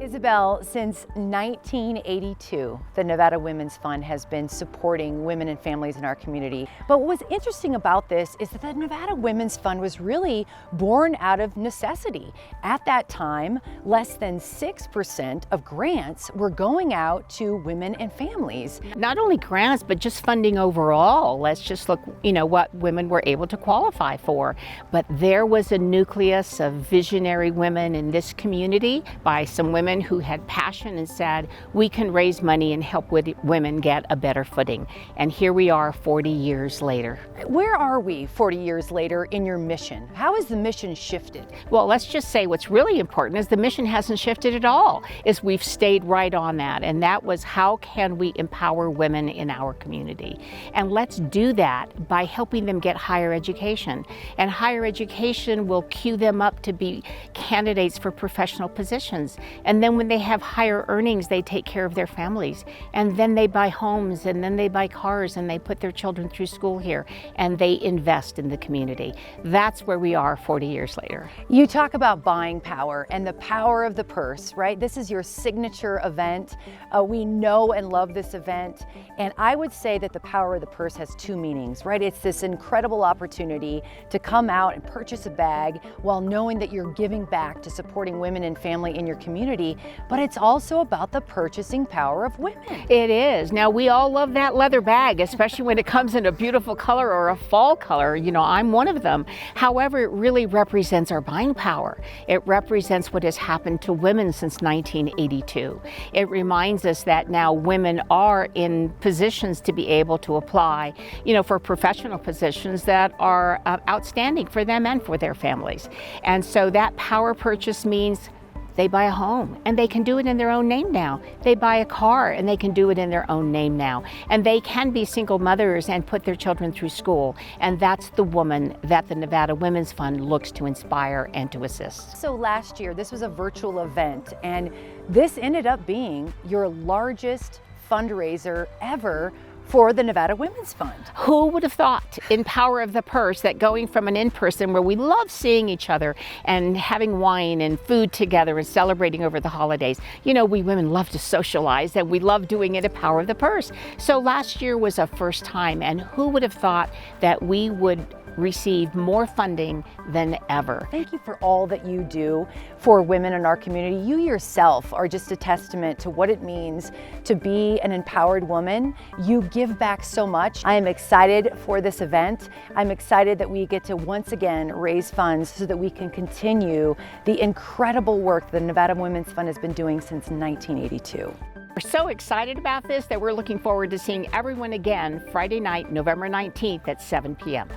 Isabelle, since 1982, the Nevada Women's Fund has been supporting women and families in our community. But what's interesting about this is that the Nevada Women's Fund was really born out of necessity. At that time, less than 6% of grants were going out to women and families. Not only grants, but just funding overall. Let's just look, what women were able to qualify for. But there was a nucleus of visionary women in this community by some women who had passion and said, we can raise money and help women get a better footing. And here we are 40 years later. Where are we 40 years later in your mission? How has the mission shifted? Well, let's just say what's really important is the mission hasn't shifted at all, is we've stayed right on that. And that was, how can we empower women in our community? And let's do that by helping them get higher education. And higher education will cue them up to be candidates for professional positions. And then when they have higher earnings, they take care of their families. And then they buy homes, and then they buy cars, and they put their children through school here, and they invest in the community. That's where we are 40 years later. You talk about buying power and the power of the purse, right? This is your signature event. We know and love this event. And I would say that the power of the purse has two meanings, right? It's this incredible opportunity to come out and purchase a bag while knowing that you're giving back to supporting women and family in your community, but it's also about the purchasing power of women. It is. Now, we all love that leather bag, especially when it comes in a beautiful color or a fall color. I'm one of them. However, it really represents our buying power. It represents what has happened to women since 1982. It reminds us that now women are in positions to be able to apply, for professional positions that are outstanding for them and for their families. And so that power purchase means they buy a home, and they can do it in their own name now. They buy a car, and they can do it in their own name now. And they can be single mothers and put their children through school. And that's the woman that the Nevada Women's Fund looks to inspire and to assist. So last year, this was a virtual event, and this ended up being your largest fundraiser ever for the Nevada Women's Fund. Who would have thought, in Power of the Purse, that going from an in-person where we love seeing each other and having wine and food together and celebrating over the holidays, we women love to socialize, and we love doing it at Power of the Purse. So last year was a first time, and who would have thought that we would receive more funding than ever. Thank you for all that you do for women in our community. You yourself are just a testament to what it means to be an empowered woman. You give back so much. I am excited for this event. I'm excited that we get to once again raise funds so that we can continue the incredible work the Nevada Women's Fund has been doing since 1982. We're so excited about this that we're looking forward to seeing everyone again Friday night, November 19th at 7 p.m.